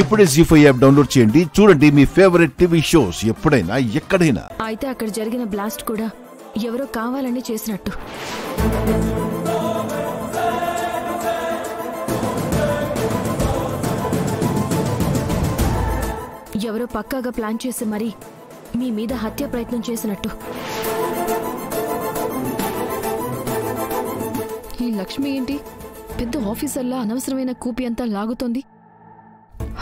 ఇప్పుడే జీ5 app download చేయండి. చూడండి మీ ఫేవరెట్ టీవీ షోస్ ఎప్పుడైనా ఎక్కడైనా. అయితే అక్కడ జరిగిన బ్లాస్ట్ కూడా ఎవరో కావాలని చేసినట్టు. ఎవరో పక్కాగా ప్లాన్ చేసి మరి మీ మీద హత్య ప్రయత్నం చేసినట్టు. ఈ లక్ష్మి ఏంటి పెద్ద ఆఫీసర్లా అనవసరమైన కూపి అంతా లాగుతోంది.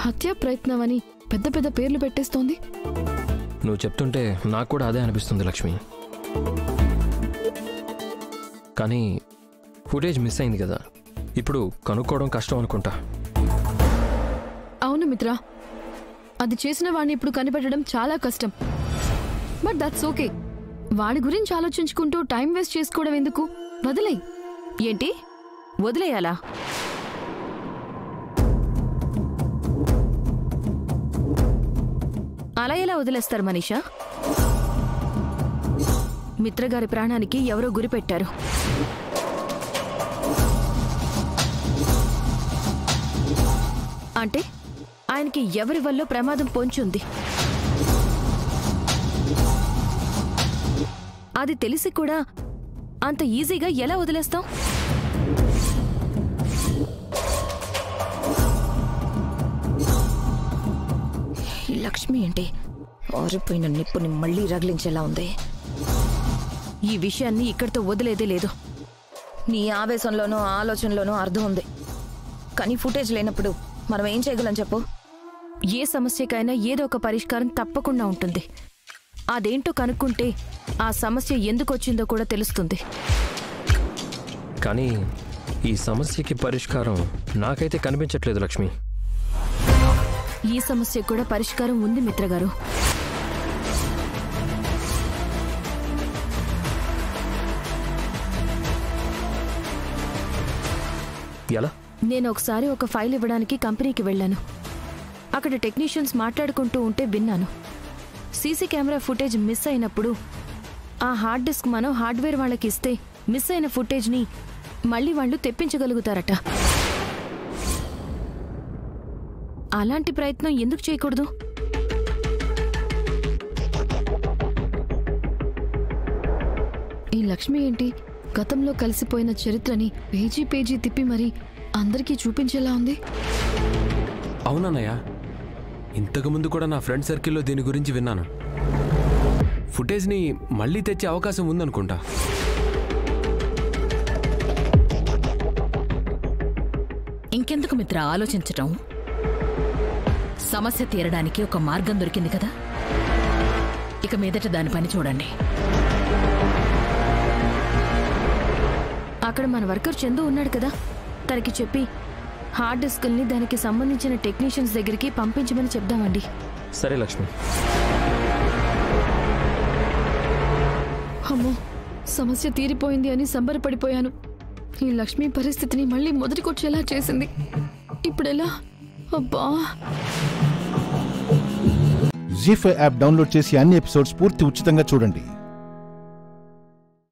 హత్యా ప్రయత్నం అని పెద్ద పెద్ద పేర్లు పెట్టేస్తోంది. నువ్వు చెప్తుంటే నాకు కూడా అదే అనిపిస్తుంది లక్ష్మి. కానీ ఫుటేజ్ మిస్ అయింది కదా, ఇప్పుడు కనుక్కోవడం కష్టం అనుకుంటా. అవును మిత్ర, అది చేసిన వాడిని ఇప్పుడు కనిపెట్టడం చాలా కష్టం. But that's okay. వాడి గురించి ఆలోచించుకుంటూ టైం వేస్ట్ చేసుకోవడం ఎందుకు? వదిలేయ్. ఏంటి వదిలేయాలా? అలా ఎలా వదిలేస్తారు మనీషా? మిత్రగారి ప్రాణానికి ఎవరో గురి పెట్టారు. అంటే ఆయనకి ఎవరి వల్ల ప్రమాదం పొంచుంది. అది తెలిసి కూడా అంత ఈజీగా ఎలా వదిలేస్తాం? ఈ లక్ష్మి ఏంటి ఆరిపోయిన నిప్పుని మళ్ళీ రగిలించేలా ఉంది. ఈ విషయాన్ని ఇక్కడితో వదిలేదే లేదు. నీ ఆవేశంలోనూ ఆలోచనలోనూ అర్థం ఉంది, కానీ ఫుటేజ్ లేనప్పుడు మనం ఏం చేయగలం చెప్పు? ఏ సమస్యకైనా ఏదో ఒక పరిష్కారం తప్పకుండా ఉంటుంది. అదేంటో కనుక్కుంటే ఆ సమస్య ఎందుకు వచ్చిందో కూడా తెలుస్తుంది. కానీ ఈ సమస్యకి పరిష్కారం నాకైతే కనిపించట్లేదు లక్ష్మి. ఈ సమస్య కూడా పరిష్కారం ఉంది మిత్రగారు. ఎలా? నేను ఒకసారి ఒక ఫైల్ ఇవ్వడానికి కంపెనీకి వెళ్ళాను. అక్కడ టెక్నీషియన్స్ మాట్లాడుకుంటూ ఉంటే విన్నాను. సీసీ కెమెరా ఫుటేజ్ మిస్ అయినప్పుడు ఆ హార్డ్ డిస్క్ మనం హార్డ్వేర్ వాళ్ళకి ఇస్తే మిస్ అయిన ఫుటేజ్ని మళ్ళీ వాళ్ళు తెప్పించగలుగుతారట. అలాంటి ప్రయత్నం ఎందుకు చేయకూడదు? ఈ లక్ష్మి ఏంటి గతంలో కలిసిపోయిన చరిత్రని పేజీ పేజీ తిప్పి మరి అందరికీ చూపించేలా ఉంది. అవునన్నయ్య, ఇంతకుముందు కూడా నా ఫ్రెండ్ సర్కిల్లో దీని గురించి విన్నాను. ఫుటేజ్ని మళ్ళీ తెచ్చే అవకాశం ఉందనుకుంటా. ఇంకెందుకు మిత్ర ఆలోచించటం? సమస్య తీరడానికి ఒక మార్గం దొరికింది కదా, ఇక మీదట దాని పని చూడండి. అక్కడ మన వర్కర్ చందు ఉన్నాడు కదా, తనకి చెప్పి హార్డ్ డిస్కుల్ని దానికి సంబంధించిన టెక్నీషియన్స్ దగ్గరికి పంపించమని చెప్దామండి. సరే లక్ష్మి. అమ్మో, సమస్య తీరిపోయింది అని సంబరపడిపోయాను. ఈ లక్ష్మి పరిస్థితిని మళ్ళీ మొదటికొచ్చేలా చేసింది. ఇప్పుడెలా? అబ్బా. జీ5 యాప్ డౌన్లోడ్ చేసి అన్ని ఎపిసోడ్స్ పూర్తి ఉచితంగా చూడండి.